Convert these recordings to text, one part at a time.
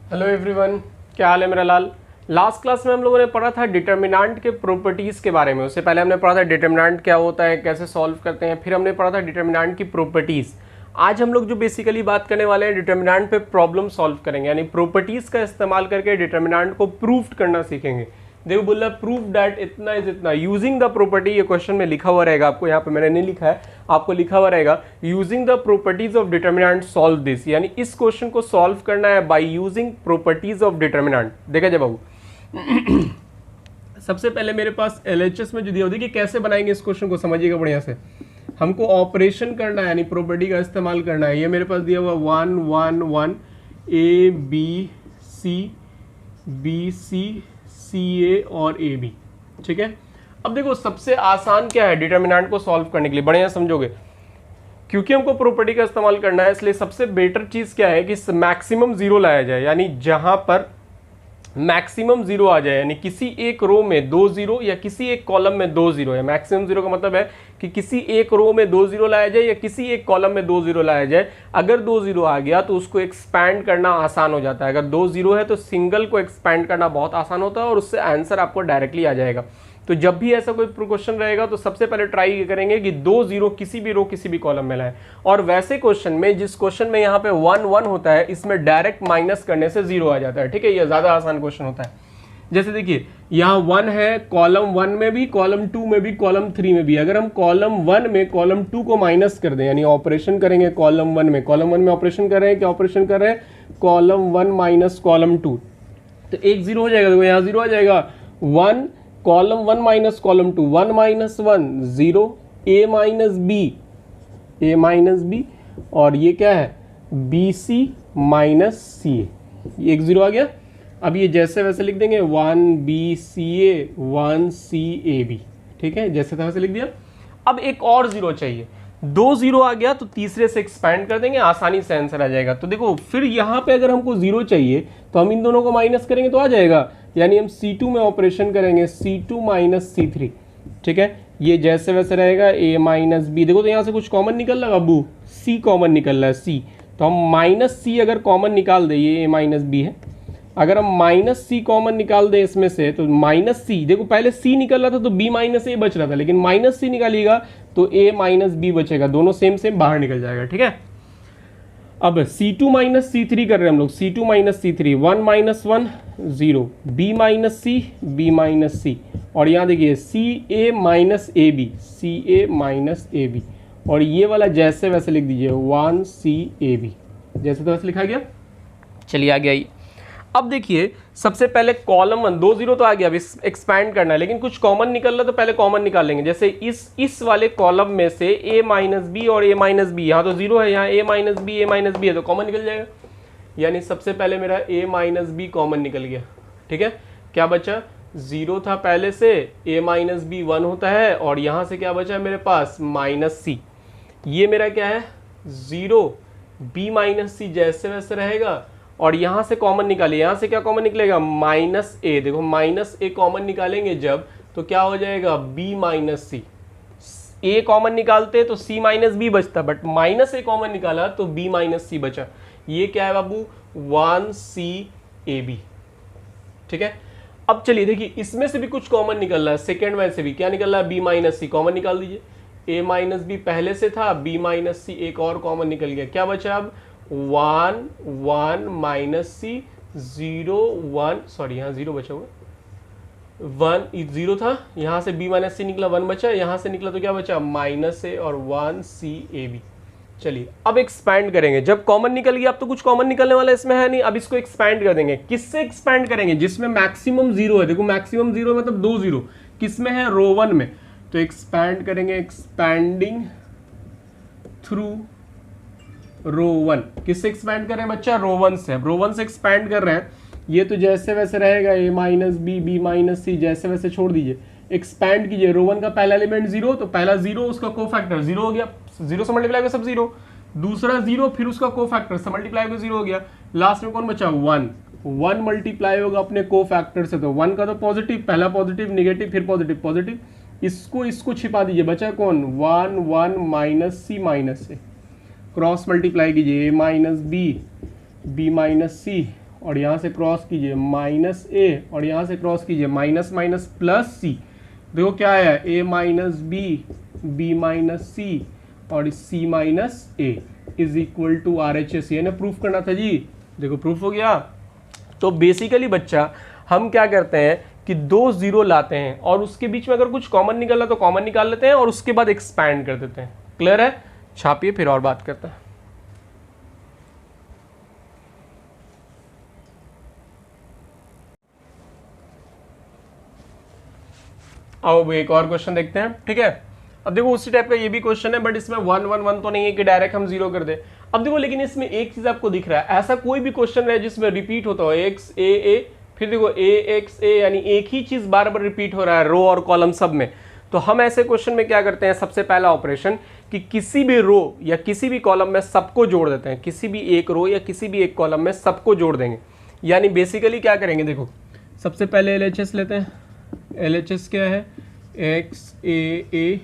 Hello everyone, क्या हाल है मेरा लाल। लास्ट क्लास में हम लोगों ने पढ़ा था डिटर्मिनेंट के प्रॉपर्टीज़ के बारे में। उससे पहले हमने पढ़ा था डिटर्मिनेंट क्या होता है, कैसे सॉल्व करते हैं, फिर हमने पढ़ा था डिटर्मिनेंट की प्रॉपर्टीज़। आज हम लोग जो बेसिकली बात करने वाले हैं डिटर्मिनेंट पे प्रॉब्लम सॉल्व करेंगे, यानी प्रॉपर्टीज़ का इस्तेमाल करके डिटर्मिनेंट को प्रूव करना सीखेंगे। देखो बोल रहा प्रूव दैट इतना इज इतना यूजिंग द प्रॉपर्टी, ये क्वेश्चन में लिखा हुआ रहेगा आपको, यहाँ पे मैंने नहीं लिखा है, आपको लिखा हुआ रहेगा using the properties of determinant solve this, यानी इस क्वेश्चन को सॉल्व करना है by using properties of determinant. देखा जाए बाबू सबसे पहले मेरे पास एलएचएस में जो दिया होती है कि कैसे बनाएंगे इस क्वेश्चन को, समझिएगा बढ़िया से। हमको ऑपरेशन करना है यानी प्रॉपर्टी का इस्तेमाल करना है। ये मेरे पास दिया हुआ 1 1 1 ए बी सी सी ए और ए बी, ठीक है। अब देखो सबसे आसान क्या है डिटर्मिनेंट को सॉल्व करने के लिए, बढ़िया समझोगे, क्योंकि हमको प्रॉपर्टी का इस्तेमाल करना है, इसलिए सबसे बेटर चीज क्या है कि मैक्सिमम जीरो लाया जाए, यानी जहां पर मैक्सिमम जीरो आ जाए, यानी किसी एक रो में 2 जीरो या किसी एक कॉलम में 2 जीरो है। मैक्सिमम जीरो का मतलब है कि किसी एक रो में 2 जीरो लाया जाए या किसी एक कॉलम में 2 जीरो लाया जाए। अगर 2 जीरो आ गया तो उसको एक्सपैंड करना आसान हो जाता है। अगर 2 जीरो है तो सिंगल को एक्सपैंड करना बहुत आसान होता है और उससे आंसर आपको डायरेक्टली आ जाएगा। तो जब भी ऐसा कोई क्वेश्चन रहेगा तो सबसे पहले ट्राई करेंगे कि 2 जीरो किसी भी रो किसी भी कॉलम में लाएं। और वैसे क्वेश्चन में, जिस क्वेश्चन में यहाँ पे 1 1 होता है, इसमें डायरेक्ट माइनस करने से जीरो आ जाता है, ठीक है। ये ज्यादा आसान क्वेश्चन होता है। जैसे देखिए यहाँ 1 है, कॉलम 1 में भी, कॉलम 2 में भी, कॉलम 3 में भी। अगर हम कॉलम 1 में कॉलम 2 को माइनस कर दें, यानी ऑपरेशन करेंगे कॉलम 1 में, कॉलम 1 में ऑपरेशन कर रहे हैं, क्या ऑपरेशन कर रहे हैं, कॉलम 1 माइनस कॉलम 2, तो एक जीरो हो जाएगा। देखो यहाँ जीरो आ जाएगा, 1 कॉलम 1 माइनस कॉलम 2, 1 माइनस 1 0, ए माइनस बी, और ये क्या है बी सी माइनस सी ए, एक जीरो आ गया। अब ये जैसे वैसे लिख देंगे 1 B C A 1 C A B, ठीक है, जैसे था वैसे लिख दिया। अब एक और जीरो चाहिए, 2 जीरो आ गया तो तीसरे से एक्सपैंड कर देंगे, आसानी से आंसर आ जाएगा। तो देखो फिर यहाँ पे अगर हमको जीरो चाहिए तो हम इन दोनों को माइनस करेंगे तो आ जाएगा, यानी हम C2 में ऑपरेशन करेंगे, C2 माइनस C3, ठीक है। ये जैसे वैसे रहेगा, A माइनस बी। देखो तो यहाँ से कुछ कॉमन निकल रहा है अबू, C कॉमन निकल रहा है, C, तो हम माइनस C अगर कॉमन निकाल दे, ये A माइनस बी है, अगर हम माइनस C कॉमन निकाल दे इसमें से तो माइनस C, देखो पहले C निकल रहा था तो B माइनस A बच रहा था, लेकिन माइनस C निकालिएगा तो A माइनस B बचेगा, दोनों सेम सेम बाहर निकल जाएगा, ठीक है। अब C2 माइनस C3 कर रहे हैं हम लोग, C2 minus C3, 1 minus 1 0, B minus C, B minus C, और यहाँ देखिए CA minus AB, CA minus AB, और ये वाला जैसे वैसे लिख दीजिए 1 CAB, जैसे तो वैसे लिखा गया। चलिए आ गया ये। अब देखिए सबसे पहले कॉलम 1, 2 जीरो तो आ गया, अब एक्सपैंड करना है, लेकिन कुछ कॉमन निकल रहा तो पहले कॉमन निकाल लेंगे। जैसे इस वाले कॉलम में से a माइनस बी और a माइनस बी, यहाँ तो जीरो है, यहाँ a माइनस बी है तो कॉमन निकल जाएगा, यानी सबसे पहले मेरा a माइनस बी कॉमन निकल गया, ठीक है। क्या बचा, जीरो था पहले से, a माइनस बी 1 होता है, और यहाँ से क्या बचा मेरे पास माइनस सी, ये मेरा क्या है जीरो, b माइनस सी जैसे वैसे रहेगा, और यहां से कॉमन निकालिए, यहां से क्या कॉमन निकलेगा माइनस ए। देखो माइनस ए कॉमन निकालेंगे जब तो क्या हो जाएगा बी माइनस सी, ए कॉमन निकालते तो सी माइनस बी बचता, बट माइनस ए कॉमन निकाला तो बी माइनस सी बचा। ये क्या है बाबू 1 सी ए बी, ठीक है। अब चलिए देखिए इसमें से भी कुछ कॉमन निकल रहा है, सेकेंड में से भी क्या निकल रहा है बी माइनस सी, कॉमन निकाल दीजिए, ए माइनस बी पहले से था, बी माइनस सी एक और कॉमन निकल गया, क्या बचा अब 1 1 माइनस सी 0 1, सॉरी यहाँ जीरो बचा हुआ, 1 जीरो था, यहाँ से b माइनस सी निकला 1 बचा, यहाँ से निकला तो क्या बचा माइनस ए और 1 सी ए बी। चलिए अब एक्सपैंड करेंगे, जब कॉमन निकल गया, अब तो कुछ कॉमन निकलने वाला इसमें है नहीं, अब इसको एक्सपैंड कर देंगे। किससे एक्सपैंड करेंगे, जिसमें मैक्सिमम जीरो है। देखो मैक्सिमम जीरो मतलब 2 जीरो किसमें है, रो 1 में, तो एक्सपैंड करेंगे, एक्सपैंडिंग थ्रू रो 1। किससे एक्सपैंड कर रहे हैं बच्चा, रो 1 से। अब रो 1 से एक्सपैंड कर रहे हैं, ये तो जैसे वैसे रहेगा, a माइनस बी माइनस सी जैसे वैसे छोड़ दीजिए, एक्सपैंड कीजिए। रो 1 का पहला एलिमेंट जीरो, तो पहला जीरो उसका कोफैक्टर जीरो हो गया, जीरो से मल्टीप्लाई होगा सब जीरो, दूसरा जीरो फिर उसका कोफैक्टर से मल्टीप्लाई होगा जीरो हो गया, लास्ट में कौन बचा 1, 1 मल्टीप्लाई होगा अपने कोफैक्टर से, तो 1 का तो पॉजिटिव, पहला पॉजिटिव निगेटिव फिर पॉजिटिव पॉजिटिव, इसको छिपा दीजिए, बचा कौन 1 1 माइनस सी माइनस से, क्रॉस मल्टीप्लाई कीजिए, a minus B minus C और यहाँ से क्रॉस कीजिए माइनस ए, और यहाँ से क्रॉस कीजिए माइनस माइनस प्लस सी। देखो क्या आया, A minus B minus C और C minus A is equal to RHS। ये ना प्रूफ करना था जी, देखो प्रूफ हो गया। तो बेसिकली बच्चा हम क्या करते हैं कि 2 0 लाते हैं और उसके बीच में अगर कुछ कॉमन निकला तो कॉमन निकाल लेते हैं और उसके बाद एक्सपैंड कर देते हैं। क्लियर है? छापिए फिर और बात करते हैं। अब एक और क्वेश्चन देखते हैं, ठीक है। अब देखो उसी टाइप का ये भी क्वेश्चन है, बट इसमें 1 1 1 तो नहीं है कि डायरेक्ट हम 0 कर दे। अब देखो लेकिन इसमें एक चीज आपको दिख रहा है, ऐसा कोई भी क्वेश्चन है जिसमें रिपीट होता हो एक्स ए ए, फिर देखो ए एक्स ए, यानी एक ही चीज बार बार रिपीट हो रहा है रो और कॉलम सब में। तो हम ऐसे क्वेश्चन में क्या करते हैं, सबसे पहला ऑपरेशन कि किसी भी रो या किसी भी कॉलम में सबको जोड़ देते हैं, किसी भी एक रो या किसी भी एक कॉलम में सबको जोड़ देंगे। यानी बेसिकली क्या करेंगे, देखो सबसे पहले LHS लेते हैं। LHS क्या है, एक्स ए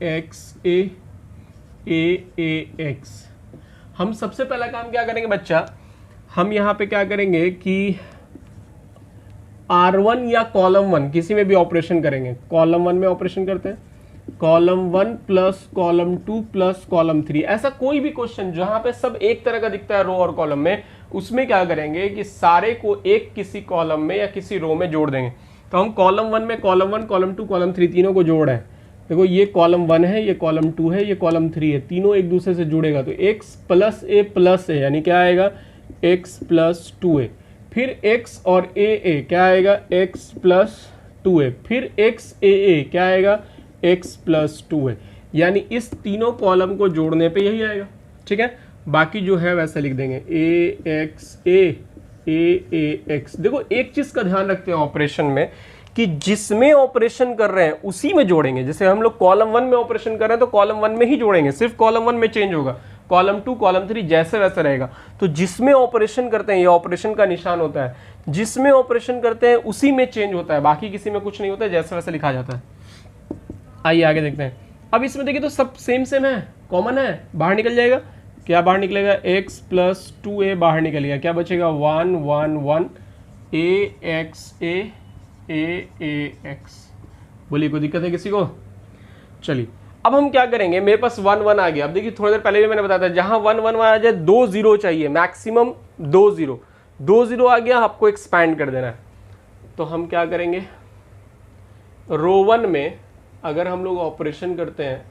एक्स ए एक्स। हम सबसे पहला काम क्या करेंगे बच्चा, हम यहाँ पे क्या करेंगे कि R1 या कॉलम 1 किसी में भी ऑपरेशन करेंगे। कॉलम 1 में ऑपरेशन करते हैं, column 1 plus column 2 plus column 3। ऐसा कोई भी क्वेश्चन जहां पे सब एक तरह का दिखता है रो और कॉलम में, उसमें क्या करेंगे कि सारे को एक किसी कॉलम में या किसी रो में जोड़ देंगे। तो हम कॉलम 1 में कॉलम 1 कॉलम 2 कॉलम 3 तीनों को जोड़ रहे हैं। देखो ये कॉलम 1 है, ये कॉलम 2 है, ये कॉलम 3 है, तीनों एक दूसरे से जुड़ेगा तो x प्लस ए यानी क्या आएगा, x प्लस 2a। फिर x और a क्या आएगा, x प्लस 2a। फिर x a क्या आएगा, x प्लस 2a। यानी इस तीनों कॉलम को जोड़ने पे यही आएगा, ठीक है। बाकी जो है वैसे लिख देंगे ax। देखो एक चीज का ध्यान रखते हैं ऑपरेशन में कि जिसमें ऑपरेशन कर रहे हैं उसी में जोड़ेंगे। जैसे हम लोग कॉलम 1 में ऑपरेशन कर रहे हैं तो कॉलम 1 में ही जोड़ेंगे, सिर्फ कॉलम 1 में चेंज होगा, कॉलम 2 कॉलम 3 जैसे वैसे रहेगा। तो जिसमें ऑपरेशन करते हैं, ये ऑपरेशन का निशान होता है, जिसमें ऑपरेशन करते हैं उसी में चेंज होता है, बाकी किसी में कुछ नहीं होता है, जैसे वैसे लिखा जाता है। आइए आगे देखते हैं। अब इसमें देखिए तो सब सेम है, कॉमन है, बाहर निकल जाएगा। क्या बाहर निकलेगा, x प्लस 2a बाहर निकलेगा, क्या बचेगा 1 1 1 ax। बोलिए कोई दिक्कत है किसी को? चलिए अब हम क्या करेंगे, मेरे पास 1 1 आ गया। अब देखिए थोड़ी देर पहले भी मैंने बताया था जहां 1 1 आ जाए 2 0 चाहिए, मैक्सिमम 2 0 आ गया, आपको एक्सपैंड कर देना है। तो हम क्या करेंगे, रो 1 में अगर हम लोग ऑपरेशन करते हैं,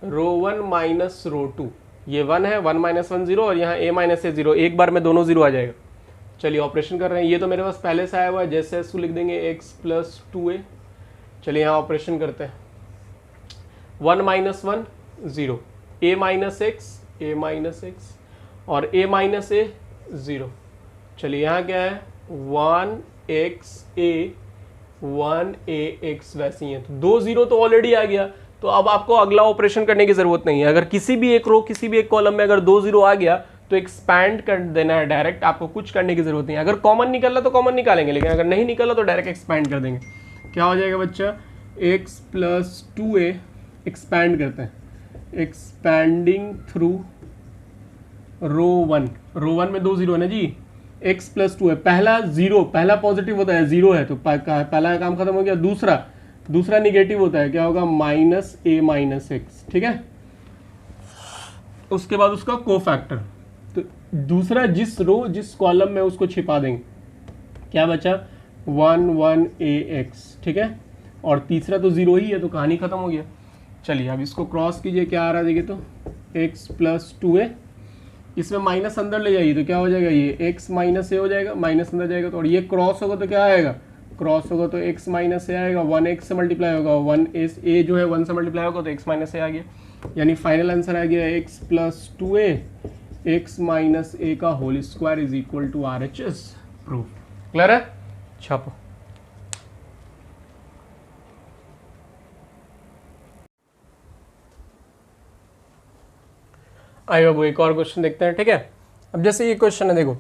रो 1 माइनस रो 2, ये 1 है, 1 माइनस 1 0 और यहाँ a माइनस ए 0, एक बार में दोनों 0 आ जाएगा। चलिए ऑपरेशन कर रहे हैं, ये तो मेरे पास पहले से आया हुआ है, जैसे इसको लिख देंगे x प्लस 2a। चलिए यहाँ ऑपरेशन करते हैं, 1 माइनस 1 0, a माइनस x और a माइनस ए 0। चलिए यहाँ क्या है, 1x वैसे ही है, तो 2 0 तो ऑलरेडी आ गया। तो अब आपको अगला ऑपरेशन करने की जरूरत नहीं है। अगर किसी भी एक रो किसी भी एक कॉलम में अगर 2 0 आ गया तो एक्सपैंड कर देना है डायरेक्ट, आपको कुछ करने की जरूरत नहीं है। अगर कॉमन निकला तो कॉमन निकालेंगे, लेकिन अगर नहीं निकला तो डायरेक्ट एक्सपैंड कर देंगे। क्या हो जाएगा बच्चा, x प्लस 2a, एक्सपैंड करते हैं, एक्सपैंडिंग थ्रू रो 1 में 2 0 है ना जी, x प्लस 2 है, पहला 0, पहला पॉजिटिव होता है 0 है तो पहला काम खत्म हो गया। दूसरा निगेटिव होता है, क्या होगा, माइनस a माइनस एक्स, ठीक है। उसके बाद उसका कोफैक्टर, तो दूसरा जिस रो जिस कॉलम में उसको छिपा देंगे, क्या बचा 1 1 ax, ठीक है। और तीसरा तो 0 ही है तो कहानी खत्म हो गया। चलिए अब इसको क्रॉस कीजिए, क्या आ रहा है देखिए तो x प्लस 2a, इसमें माइनस अंदर ले जाइए तो क्या हो जाएगा, ये x माइनस ए हो जाएगा, माइनस अंदर जाएगा तो, और ये क्रॉस होगा तो क्या आएगा, क्रॉस होगा तो x माइनस ए आएगा, 1x से मल्टीप्लाई होगा, 1a जो है 1 से मल्टीप्लाई होगा तो x माइनस ए आ गया। यानी फाइनल आंसर आ गया x plus 2a, x minus A का whole square is equal to RHS। Proof clear है? छापो। आइए अब एक और क्वेश्चन देखते हैं, ठीक है। अब जैसे ये क्वेश्चन है, देखो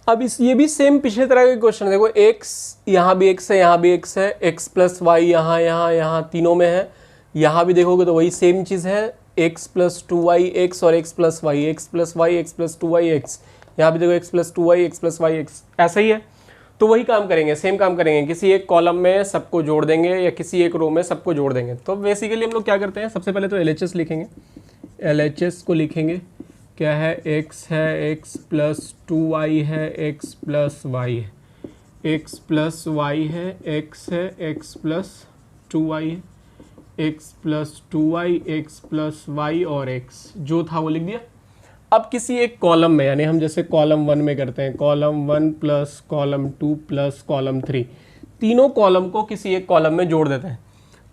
अब ये भी सेम पिछले तरह का क्वेश्चन है। देखो x, यहाँ भी x है, यहाँ भी x है, x प्लस वाई यहाँ तीनों में है। यहाँ भी देखोगे तो वही सेम चीज़ है, x प्लस 2y x और x plus y, x plus y x plus 2y x। यहाँ भी देखो x plus 2y x plus y x, ऐसा ही है। तो वही काम करेंगे, सेम काम करेंगे, किसी एक कॉलम में सबको जोड़ देंगे या किसी एक रो में सबको जोड़ देंगे। तो बेसिकली हम लोग क्या करते हैं, सबसे पहले तो LHS लिखेंगे, LHS को लिखेंगे, क्या है, x है, x प्लस 2y है, x प्लस y है, x प्लस y है, x है, x प्लस 2y है, x plus 2y, x plus y और x जो था वो लिख दिया। अब किसी एक कॉलम में, यानी हम जैसे कॉलम 1 में करते हैं, column 1 plus column 2 plus column 3, तीनों कॉलम को किसी एक कॉलम में जोड़ देते हैं।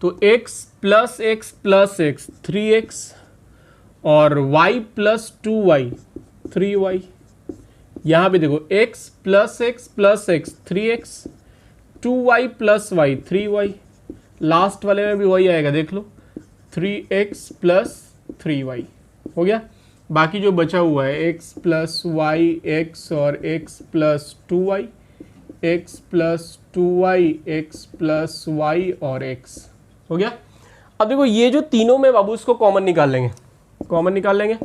तो x plus x plus x 3x और y प्लस 2y 3y। यहाँ भी देखो x plus x plus x 3x, 2y plus y 3y, last वाले में भी वही आएगा, देख लो 3x प्लस 3y हो गया। बाकी जो बचा हुआ है x प्लस वाई एक्स और x plus 2y, x plus 2y, x plus y और x हो गया। अब देखो ये जो तीनों में बाबू इसको कॉमन निकाल लेंगे, कॉमन निकाल लेंगे,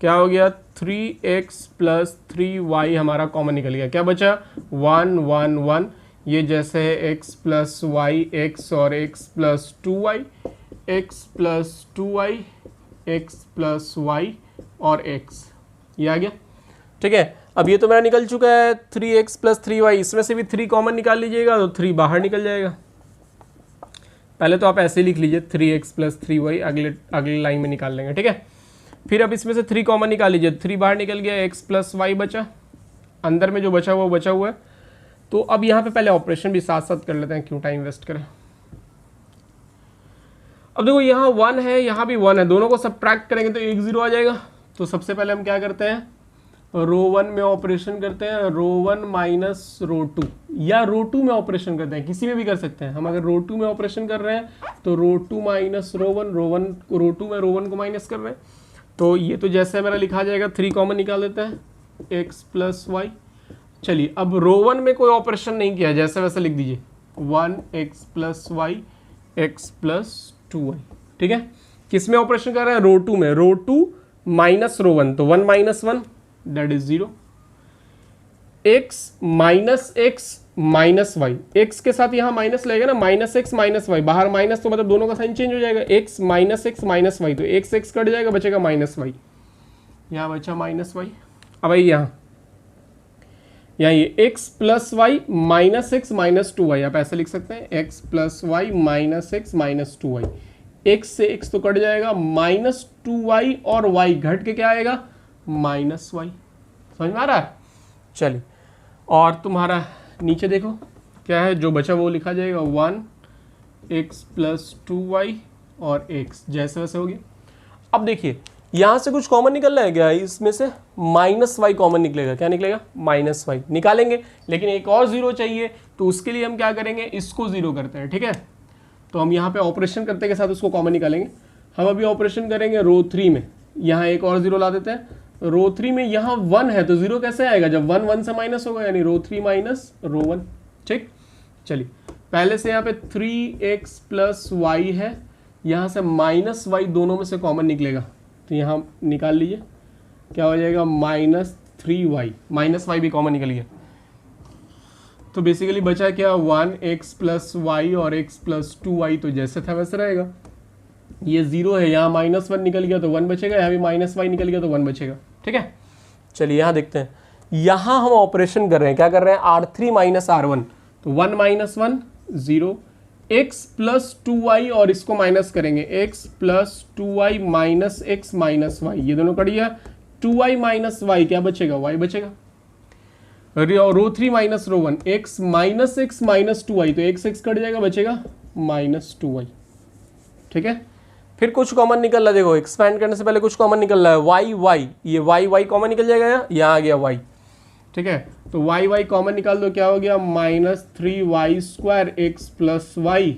क्या हो गया 3x प्लस 3y हमारा कॉमन निकल गया, क्या बचा 1 1 1, ये जैसे है x प्लस वाई एक्स और x plus 2y, x plus 2y, x plus y और x, ये आ गया, ठीक है। अब ये तो मेरा निकल चुका है 3x प्लस 3y, इसमें से भी 3 कॉमन निकाल लीजिएगा तो 3 बाहर निकल जाएगा। पहले तो आप ऐसे लिख लीजिए 3x प्लस 3y, अगले लाइन में निकाल लेंगे, ठीक है। फिर अब इसमें से 3 कॉमन निकाल लीजिए, 3 बाहर निकल गया, x प्लस वाई बचा, अंदर में जो बचा हुआ वो बचा हुआ है। तो अब यहाँ पे पहले ऑपरेशन भी साथ साथ कर लेते हैं, क्यों टाइम वेस्ट करें। अब देखो यहाँ 1 है, यहाँ भी 1 है, दोनों को सबट्रैक्ट करेंगे तो 1 0 आ जाएगा। तो सबसे पहले हम क्या करते हैं, रो 1 में ऑपरेशन करते हैं, रो 1 माइनस रो 2, या रो 2 में ऑपरेशन करते हैं, किसी में भी कर सकते हैं। हम अगर रो 2 में ऑपरेशन कर रहे हैं तो रो 2 माइनस रो 1, रो 2 में रो 1 को माइनस कर रहे हैं। तो ये तो जैसे मेरा लिखा जाएगा, 3 कॉमन निकाल देते हैं, x प्लस वाई। चलिए अब रो 1 में कोई ऑपरेशन नहीं किया, जैसे वैसे लिख दीजिए 1x plus y x plus 2y, ठीक है। किस में ऑपरेशन कर रहे हैं, रो 2 में, रो 2 माइनस रो 1, तो 1 minus 1 that is 0, x minus x minus y, x के साथ यहाँ माइनस लगेगा ना, माइनस एक्स माइनस वाई, बाहर माइनस तो मतलब दोनों का साइन चेंज हो जाएगा, x minus x minus y, तो x कट जाएगा, बचेगा माइनस वाई, यहाँ बचा माइनस वाई। अब यहाँ ये x plus y minus x minus 2y, आप ऐसे लिख सकते हैं x plus y minus x minus 2y, x से x तो कट जाएगा, माइनस 2y और y घट के क्या आएगा, माइनस वाई। समझ में आ रहा है। चलिए और तुम्हारा नीचे देखो क्या है, जो बचा वो लिखा जाएगा 1x प्लस 2y और x, जैसे वैसे हो गया। अब देखिए यहाँ से कुछ कॉमन निकल रहा है क्या, इसमें से माइनस वाई कॉमन निकलेगा, क्या निकलेगा, माइनस वाई निकालेंगे, लेकिन एक और 0 चाहिए, तो उसके लिए हम क्या करेंगे, इसको 0 करते हैं, ठीक है। तो हम यहाँ पे ऑपरेशन करते के साथ उसको कॉमन निकालेंगे। हम अभी ऑपरेशन करेंगे रो 3 में, यहाँ एक और 0 ला देते हैं, रो 3 में यहाँ 1 है तो 0 कैसे आएगा, जब 1 1 से माइनस होगा, यानी रो 3 माइनस रो 1, ठीक। चलिए पहले से यहाँ पे 3x प्लस वाई है, यहाँ से माइनस वाई दोनों में से कॉमन निकलेगा, तो यहाँ निकाल लीजिए, क्या हो जाएगा, माइनस 3y, माइनस वाई भी कॉमन निकल गया। तो बेसिकली बचा क्या, 1x प्लस वाई और x प्लस 2y, तो जैसे था वैसे रहेगा। ये 0 है, यहाँ माइनस 1 निकल गया तो 1 बचेगा, यहाँ भी माइनस वाई निकल गया तो 1 बचेगा, ठीक है। चलिए यहाँ देखते हैं, यहाँ हम ऑपरेशन कर रहे हैं, क्या कर रहे हैं, R3 माइनस R1, तो 1 माइनस 1 0, x प्लस 2y और इसको माइनस करेंगे, x plus 2y minus x minus y, ये दोनों कट गया, 2y माइनस वाई क्या बचेगा, y बचेगा। रो 3 minus rho 1, x minus x minus 2y, तो x कट जाएगा, बचेगा माइनस 2y, ठीक है। फिर कुछ कॉमन निकल रहा है, देखो एक्सपैंड करने से पहले कुछ कॉमन निकल रहा है, y ये y कॉमन निकल जाएगा, यहाँ आ गया y, ठीक है। तो y कॉमन निकाल दो, क्या हो गया, minus 3y square x plus y,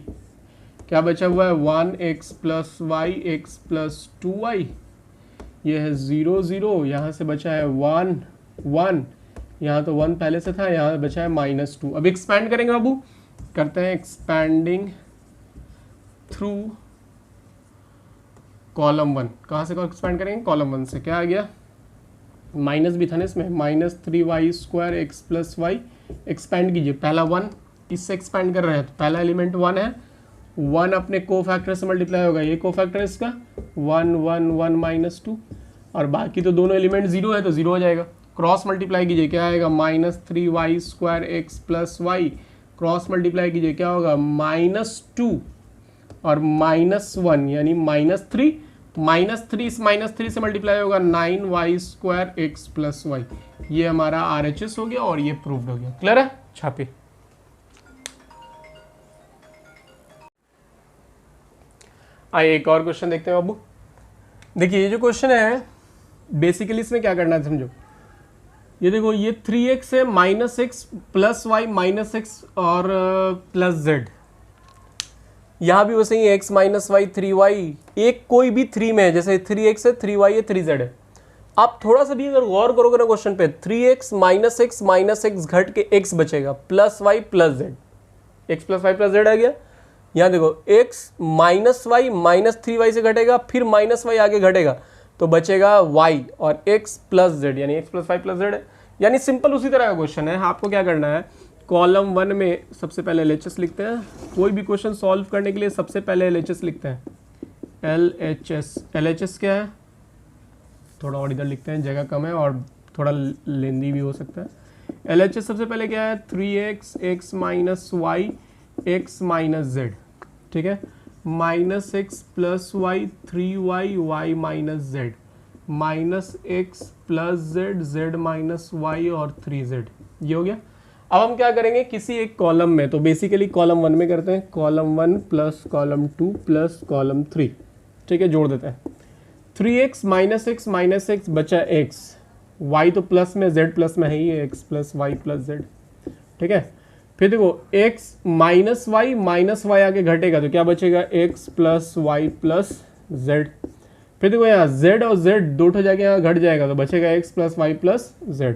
क्या बचा हुआ है, 1x plus y x plus 2y, ये है 0 0, यहाँ से बचा है 1 1, यहाँ तो 1 पहले से था, यहाँ बचा है माइनस 2। अब एक्सपैंड करेंगे बाबू, करते हैं एक्सपैंडिंग थ्रू कॉलम 1, कहाँ से एक्सपैंड करेंगे, कॉलम 1 से, क्या आ गया माइनस भी था ना इसमें, -3y² x + y, एक्सपेंड कीजिए, पहला 1 इससे एक्सपेंड कर रहे हैं तो पहला एलिमेंट 1 है, 1 अपने कोफैक्टर से मल्टीप्लाई होगा, ये कोफैक्टर इसका 1 1 1 -2, और बाकी तो दोनों एलिमेंट 0 है तो 0 हो जाएगा। क्रॉस मल्टीप्लाई कीजिए, क्या आएगा, -3y² x + y, cross multiply कीजिए क्या होगा, -2 और -1 यानी -3, -3 इस -3 से मल्टीप्लाई होगा 9y² x + y। ये हमारा RHS हो गया और ये प्रूव्ड हो गया। क्लियर है? छापे। आइए एक और क्वेश्चन देखते हैं बाबू। देखिए ये जो क्वेश्चन है बेसिकली इसमें क्या करना है समझो, ये देखो ये 3x है, -x + y -x और +z, यहाँ भी वैसे ही x - y 3y, एक कोई भी 3 में है, जैसे 3x है 3y है 3z है। आप थोड़ा सा भी अगर गौर करोगे ना क्वेश्चन पे, 3x - x घट के x बचेगा, +y +z, x + y + z आ गया। यहाँ देखो x -y -3y से घटेगा, फिर -y आगे घटेगा तो बचेगा y और x + z, यानी x + y + z है। यानी सिंपल उसी तरह का क्वेश्चन है। आपको क्या करना है, कॉलम 1 में सबसे पहले LHS लिखते हैं। कोई भी क्वेश्चन सॉल्व करने के लिए सबसे पहले LHS लिखते हैं, LHS क्या है, थोड़ा और इधर लिखते हैं, जगह कम है और थोड़ा लेंदी भी हो सकता है। LHS सबसे पहले क्या है, 3x x - y x - z, ठीक है, -x + y 3y y - z, -x + z z - y और 3z, ये हो गया। अब हम क्या करेंगे, किसी एक कॉलम में, तो बेसिकली कॉलम 1 में करते हैं, कॉलम 1 + कॉलम 2 + कॉलम 3, ठीक है, जोड़ देते हैं। 3x - x बचा x, y तो प्लस में, z प्लस में है ही, x + y + z, ठीक है। फिर देखो x - y आगे घटेगा तो क्या बचेगा, x + y + z। फिर देखो यहाँ z और z दो ठो जाके यहाँ घट जाएगा तो बचेगा x + y + z,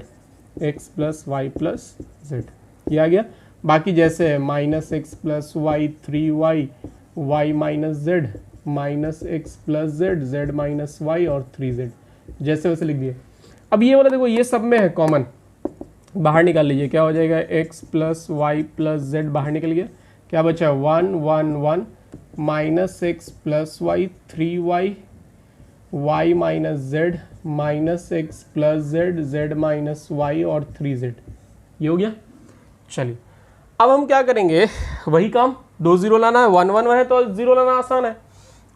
x + y + z, ये आ गया। बाकी जैसे है -x + y 3y y - z, -x + z z - y और 3z, जैसे वैसे लिख दिए। अब ये वाला देखो ये सब में है कॉमन, बाहर निकाल लीजिए, क्या हो जाएगा, x + y + z बाहर निकल गया, क्या बचा 1 1 1 -x + y 3y y - z -x + z z - y और 3z, ये हो गया। चलिए अब हम क्या करेंगे, वही काम, 2 0 लाना है, 1 1 है तो 0 लाना आसान है।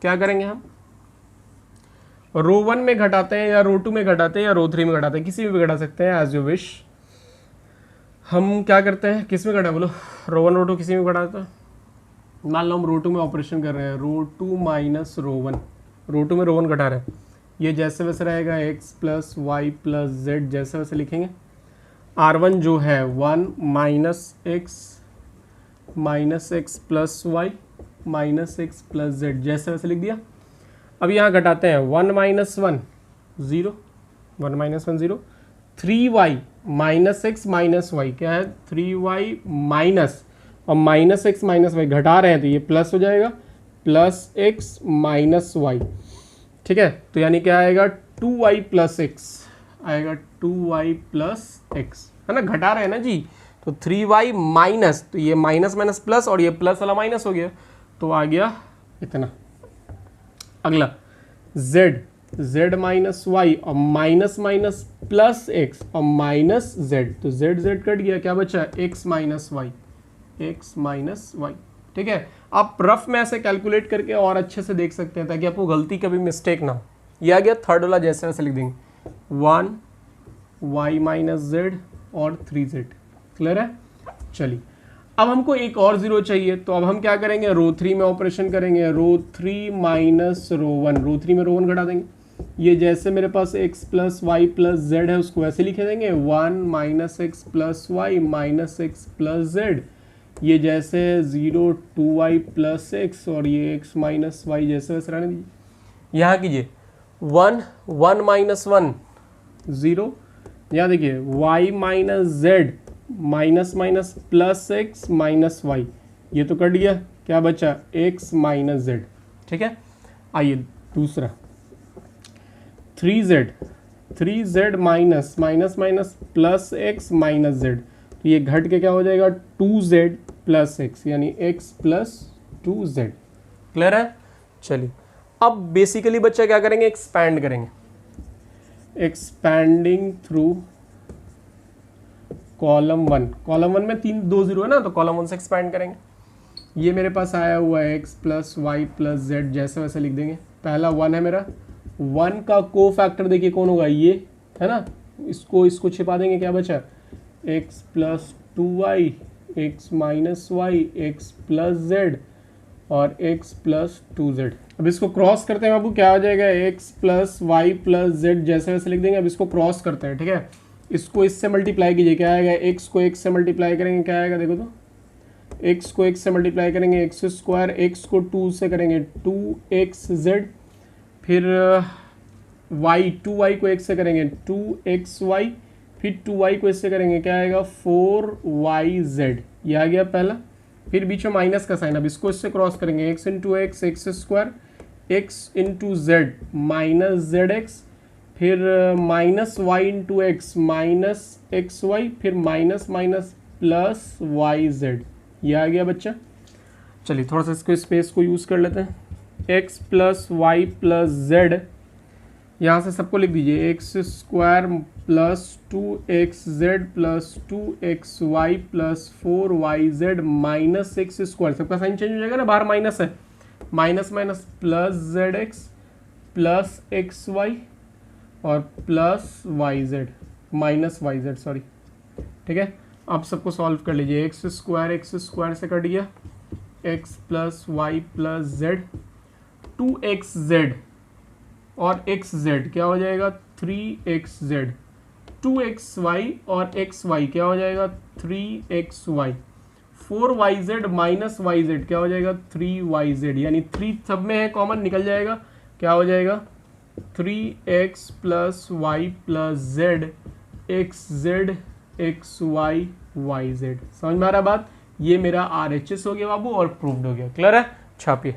क्या करेंगे हम, रो 1 में घटाते हैं या रो 2 में घटाते हैं या रो 3 में घटाते हैं, किसी में भी घटा सकते हैं, एज यू विश। हम क्या करते हैं, किस में घटा बोलो, रो 1 रो 2 किसी में घटाते हैं। मान लो हम रो 2 में ऑपरेशन कर रहे हैं, रो 2 - रो 1, रो 2 में रो 1 घटा रहे हैं, ये जैसे वैसे रहेगा, x + y + z जैसे वैसे लिखेंगे। R1 जो है 1 - x + y -x + z जैसे वैसे लिख दिया। अब यहाँ घटाते हैं, 1 - 1 0, 1 - 1 0, 3y -x - y क्या है, 3y माइनस और -x - y घटा रहे हैं तो ये प्लस हो जाएगा, +x - y, ठीक है। तो यानी क्या आएगा, 2y + x आएगा, 2y + x, है ना, घटा रहे हैं ना जी, तो 3y माइनस, तो ये माइनस माइनस प्लस और ये प्लस वाला माइनस हो गया, तो आ गया इतना। अगला z - y और माइनस माइनस +x और -z, तो z कट गया, क्या बचा, x - y, ठीक है। आप रफ में ऐसे कैलकुलेट करके और अच्छे से देख सकते हैं ताकि आपको गलती कभी मिस्टेक ना हो। ये आ गया थर्ड वाला, जैसे वैसे लिख देंगे, 1 y - z और 3z, क्लियर है। चलिए अब हमको एक और 0 चाहिए, तो अब हम क्या करेंगे, रो 3 में ऑपरेशन करेंगे, रो 3 - रो 1, रो 3 में रो 1 घटा देंगे। ये जैसे मेरे पास x + y + z है उसको वैसे लिखे देंगे, 1 - x + y -x + z, ये जैसे 0 2y + x और ये x - y जैसे वैसे रहने दीजिए। यहाँ कीजिए 1 1 - 1 0, यहाँ देखिए y - z +x -y, ये तो कट गया, क्या बचा, x - z, ठीक है। आइए दूसरा 3z 3z minus minus minus plus x minus Z, तो ये घट के क्या हो जाएगा 2z प्लस एक्स, यानी x प्लस 2z। क्लियर है? चलिए अब बेसिकली बच्चा क्या करेंगे, एक्सपैंड करेंगे, एक्सपैंडिंग थ्रू कॉलम वन में 2 0 है ना, तो कॉलम 1 से एक्सपैंड करेंगे। ये मेरे पास आया हुआ है x plus Y plus z, जैसे वैसे लिख देंगे। पहला 1 है मेरा, 1 का को फैक्टर देखिए कौन होगा, ये है ना, इसको छिपा देंगे, क्या बचा x plus 2y, x minus y, x plus z और x प्लस 2z। अब इसको क्रॉस करते हैं बाबू, क्या हो जाएगा x plus Y plus z, जैसे वैसे लिख देंगे। अब इसको क्रॉस करते हैं, ठीक है, इसको इससे मल्टीप्लाई कीजिए, क्या आएगा, x को x से मल्टीप्लाई करेंगे, क्या आएगा देखो तो, x को x से मल्टीप्लाई करेंगे एक्स स्क्वायर, x को 2 से करेंगे 2xz, फिर y 2y को x से करेंगे 2xy, फिर 2y को इससे करेंगे, क्या आएगा 4yz, ये आ गया पहला। फिर बीच में माइनस का साइन, अब इसको इससे क्रॉस करेंगे, x into X X square, x into Z minus Z X, फिर minus Y into X minus X Y, फिर minus minus plus Y Z, ये आ गया बच्चा। चलिए थोड़ा सा इसको स्पेस को यूज़ कर लेते हैं, x plus Y plus Z, यहाँ से सबको लिख दीजिए, X square plus 2xz plus 2xy plus 4yz minus X square, सबका साइन चेंज हो जाएगा ना, बाहर माइनस है, minus minus plus Z X plus X Y और plus Y Z minus Y Z, sorry, ठीक है। अब सबको सॉल्व कर लीजिए, एक्स स्क्वायर से कट गया, X plus Y plus Z, 2xz और xz क्या हो जाएगा 3xz, 2xy और xy क्या हो जाएगा 3xy, 4yz माइनस yz क्या हो जाएगा 3yz, यानी 3 सब में है कॉमन, निकल जाएगा, क्या हो जाएगा 3x plus Y plus z xz xy yz। समझ में आ रहा बात? ये मेरा RHS हो गया बाबू और प्रूव्ड हो गया। क्लियर है? छापिए।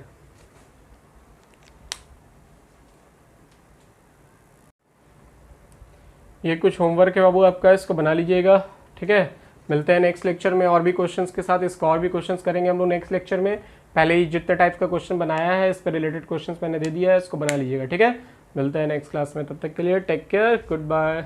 ये कुछ होमवर्क है बाबू आपका, इसको बना लीजिएगा, ठीक है। मिलते हैं नेक्स्ट लेक्चर में और भी क्वेश्चंस के साथ, इसका और भी क्वेश्चंस करेंगे हम लोग नेक्स्ट लेक्चर में। पहले ही जितने टाइप का क्वेश्चन बनाया है इस पर रिलेटेड क्वेश्चंस मैंने दे दिया है, इसको बना लीजिएगा, ठीक है। मिलते हैं नेक्स्ट क्लास में, तब तक के लिए टेक केयर, गुड बाय।